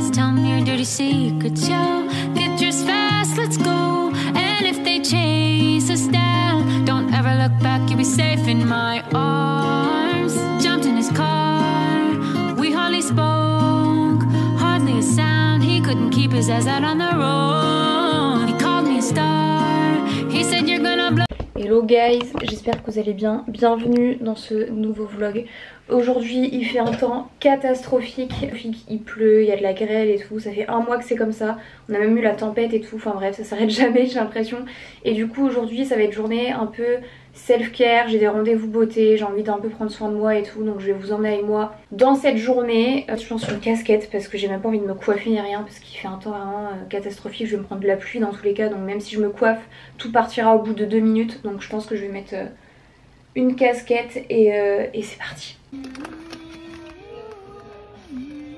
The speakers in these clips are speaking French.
fast, tell me your dirty secrets, yo. Get dressed fast, let's go. And if they chase us down, don't ever look back, you'll be safe in my arms. Jumped in his car, we hardly spoke, hardly a sound. He couldn't keep his eyes out on the road. He called me a star, he said you're gonna blow. Hello guys, j'espère que vous allez bien. Bienvenue dans ce nouveau vlog. Aujourd'hui il fait un temps catastrophique, il pleut, il y a de la grêle et tout, ça fait un mois que c'est comme ça, on a même eu la tempête et tout, enfin bref ça s'arrête jamais j'ai l'impression. Et du coup aujourd'hui ça va être journée un peu self-care, j'ai des rendez-vous beauté, j'ai envie d'un peu prendre soin de moi et tout, donc je vais vous emmener avec moi dans cette journée. Je pense une casquette parce que j'ai même pas envie de me coiffer ni rien parce qu'il fait un temps vraiment catastrophique, je vais me prendre de la pluie dans tous les cas, donc même si je me coiffe tout partira au bout de 2 minutes, donc je pense que je vais mettre une casquette et c'est parti.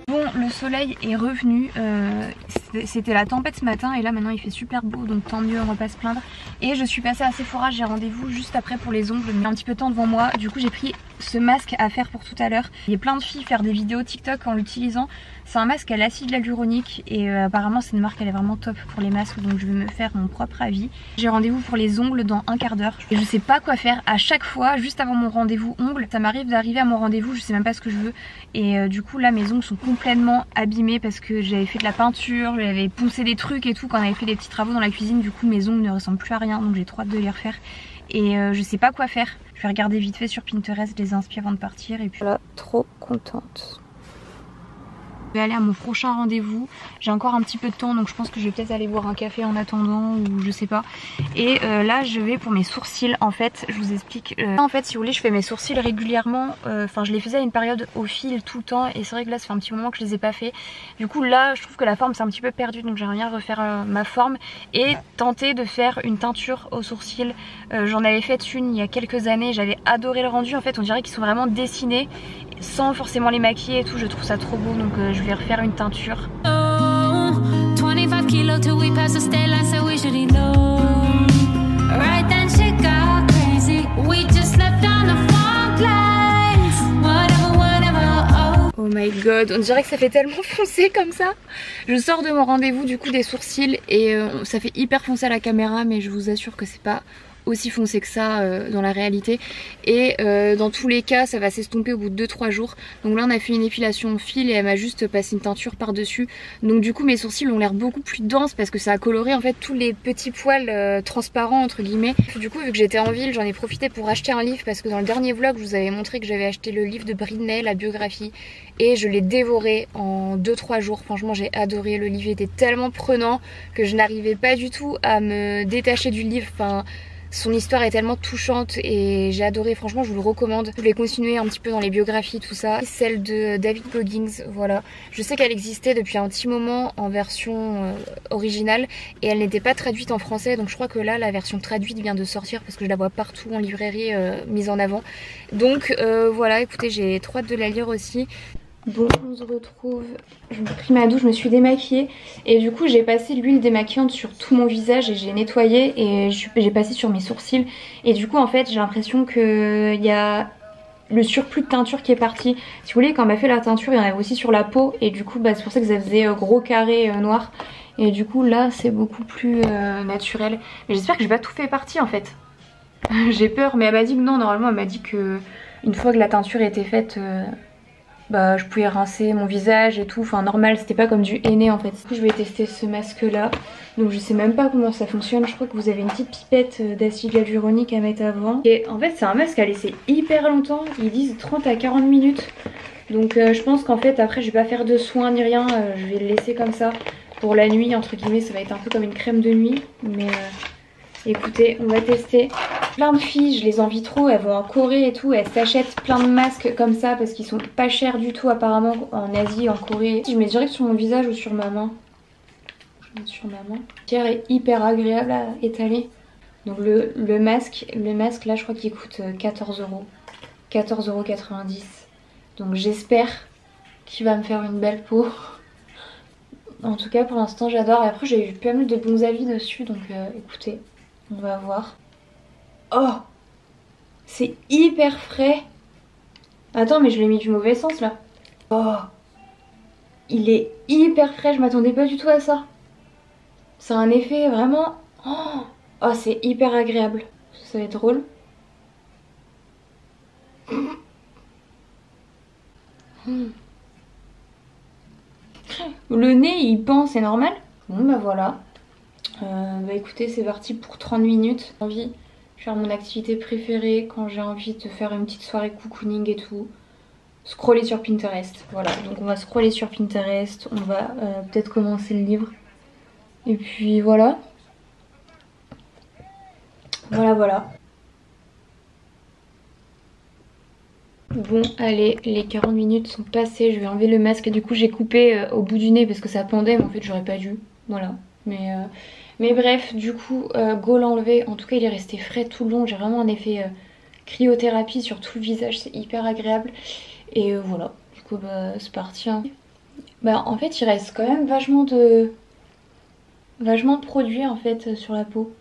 Bon, le soleil est revenu, c'était la tempête ce matin et là maintenant il fait super beau, donc tant mieux, on va pas se plaindre. Et je suis passée à Sephora, j'ai rendez-vous juste après pour les ongles, mais un petit peu de temps devant moi. Du coup j'ai pris ce masque à faire pour tout à l'heure. Il y a plein de filles faire des vidéos TikTok en l'utilisant. C'est un masque à l'acide hyaluronique et apparemment c'est une marque, elle est vraiment top pour les masques, donc je vais me faire mon propre avis. J'ai rendez-vous pour les ongles dans un quart d'heure et je sais pas quoi faire à chaque fois juste avant mon rendez-vous ongles. Ça m'arrive d'arriver à mon rendez-vous, je sais même pas ce que je veux et du coup là mes ongles sont complètement abîmés parce que j'avais fait de la peinture, j'avais poncé des trucs et tout quand on avait fait des petits travaux dans la cuisine. Du coup mes ongles ne ressemblent plus à rien, donc j'ai trop hâte de les refaire et je sais pas quoi faire. Je vais regarder vite fait sur Pinterest les inspi avant de partir et puis voilà, trop contente. Je vais aller à mon prochain rendez-vous, j'ai encore un petit peu de temps donc je pense que je vais peut-être aller boire un café en attendant ou je sais pas. Et là je vais pour mes sourcils en fait, je vous explique. En fait si vous voulez je fais mes sourcils régulièrement, enfin je les faisais à une période au fil tout le temps et c'est vrai que là ça fait un petit moment que je les ai pas fait. Du coup là je trouve que la forme c'est un petit peu perdue donc j'aimerais bien refaire ma forme et tenter de faire une teinture aux sourcils. J'en avais fait une il y a quelques années, j'avais adoré le rendu, en fait on dirait qu'ils sont vraiment dessinés sans forcément les maquiller et tout, je trouve ça trop beau donc je vais refaire une teinture. 25 kilos till we pass the state line, so we should know. Right then she got crazy. We just left on the funk lines. Whatever, whatever, oh my god, on dirait que ça fait tellement foncé comme ça. Je sors de mon rendez-vous du coup des sourcils et ça fait hyper foncé à la caméra, mais je vous assure que c'est pas aussi foncé que ça dans la réalité et dans tous les cas ça va s'estomper au bout de 2-3 jours. Donc là on a fait une épilation au fil et elle m'a juste passé une teinture par dessus, donc du coup mes sourcils ont l'air beaucoup plus denses parce que ça a coloré en fait tous les petits poils transparents entre guillemets. Du coup vu que j'étais en ville j'en ai profité pour acheter un livre parce que dans le dernier vlog je vous avais montré que j'avais acheté le livre de Britney, la biographie, et je l'ai dévoré en 2-3 jours. Franchement j'ai adoré, le livre était tellement prenant que je n'arrivais pas du tout à me détacher du livre. Enfin, son histoire est tellement touchante et j'ai adoré, franchement je vous le recommande. Je voulais continuer un petit peu dans les biographies tout ça. Celle de David Goggins, voilà. Je sais qu'elle existait depuis un petit moment en version originale et elle n'était pas traduite en français, donc je crois que là la version traduite vient de sortir parce que je la vois partout en librairie mise en avant. Donc voilà, écoutez j'ai trop hâte de la lire aussi. Bon, on se retrouve, j'ai pris ma douche, je me suis démaquillée et du coup j'ai passé l'huile démaquillante sur tout mon visage et j'ai nettoyé et j'ai passé sur mes sourcils et du coup en fait j'ai l'impression qu'il y a le surplus de teinture qui est parti. Si vous voulez, quand on m'a fait la teinture il y en avait aussi sur la peau et du coup c'est pour ça que ça faisait gros carré noir et du coup là c'est beaucoup plus naturel. Mais j'espère que j'ai pas tout fait partie en fait. J'ai peur, mais elle m'a dit que non, normalement elle m'a dit que une fois que la teinture était faite bah je pouvais rincer mon visage et tout, enfin normal, c'était pas comme du henné en fait. Du coup je vais tester ce masque là, donc je sais même pas comment ça fonctionne. Je crois que vous avez une petite pipette d'acide hyaluronique à mettre avant. Et en fait c'est un masque à laisser hyper longtemps, ils disent 30 à 40 minutes. Donc je pense qu'en fait après je vais pas faire de soins ni rien, je vais le laisser comme ça pour la nuit entre guillemets. Ça va être un peu comme une crème de nuit, mais écoutez, on va tester. Plein de filles, je les envie trop, elles vont en Corée et tout, elles s'achètent plein de masques comme ça parce qu'ils sont pas chers du tout apparemment en Asie, en Corée. Je mets direct sur mon visage ou sur ma main. Je mets sur ma main. La matière est hyper agréable à étaler. Donc le masque là je crois qu'il coûte 14 euros. 14,90 €. Donc j'espère qu'il va me faire une belle peau. En tout cas pour l'instant j'adore. Et après j'ai eu pas mal de bons avis dessus, donc écoutez, on va voir. Oh, c'est hyper frais. Attends mais je l'ai mis du mauvais sens là. Oh, Il est hyper frais, je m'attendais pas du tout à ça. C'est un effet vraiment... Oh, c'est hyper agréable. Ça va être drôle. Le nez il pend, c'est normal. Bon bah voilà. Bah écoutez, c'est parti pour 30 minutes. J'ai envie de faire mon activité préférée quand j'ai envie de faire une petite soirée cocooning et tout. Scroller sur Pinterest. Voilà, donc on va scroller sur Pinterest. On va peut-être commencer le livre. Et puis voilà. Voilà. Bon, allez, les 40 minutes sont passées. Je vais enlever le masque. Du coup, j'ai coupé au bout du nez parce que ça pendait, mais en fait, j'aurais pas dû. Voilà. Mais bref, du coup, go l'enlever. En tout cas, il est resté frais tout le long. J'ai vraiment un effet cryothérapie sur tout le visage. C'est hyper agréable. Et voilà. Du coup, bah, c'est parti. Hein. Bah, en fait, il reste quand même vachement de produits en fait sur la peau.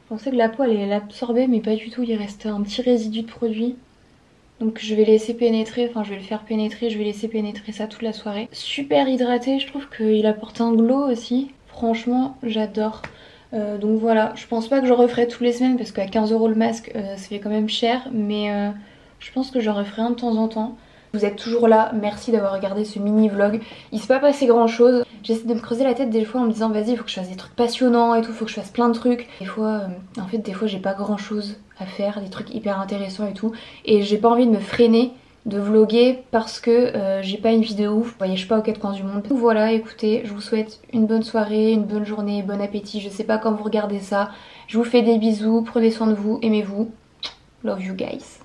Je pensais que la peau allait l'absorber, mais pas du tout. Il reste un petit résidu de produit. Donc je vais laisser pénétrer, enfin je vais le faire pénétrer, je vais laisser pénétrer ça toute la soirée. Super hydraté, je trouve qu'il apporte un glow aussi. Franchement, j'adore. Donc voilà, je pense pas que je referai tous les semaines parce qu'à 15 € le masque, ça fait quand même cher. Mais je pense que j'en referai un de temps en temps. Vous êtes toujours là, merci d'avoir regardé ce mini vlog. Il s'est pas passé grand chose. J'essaie de me creuser la tête des fois en me disant vas-y il faut que je fasse des trucs passionnants et tout, faut que je fasse plein de trucs. Des fois, des fois j'ai pas grand chose à faire, des trucs hyper intéressants et tout. Et j'ai pas envie de me freiner de vlogger parce que j'ai pas une vidéo ouf. Vous voyez, je suis pas aux quatre coins du monde. Donc voilà, écoutez, je vous souhaite une bonne soirée, une bonne journée, bon appétit. Je sais pas quand vous regardez ça. Je vous fais des bisous, prenez soin de vous, aimez-vous. Love you guys.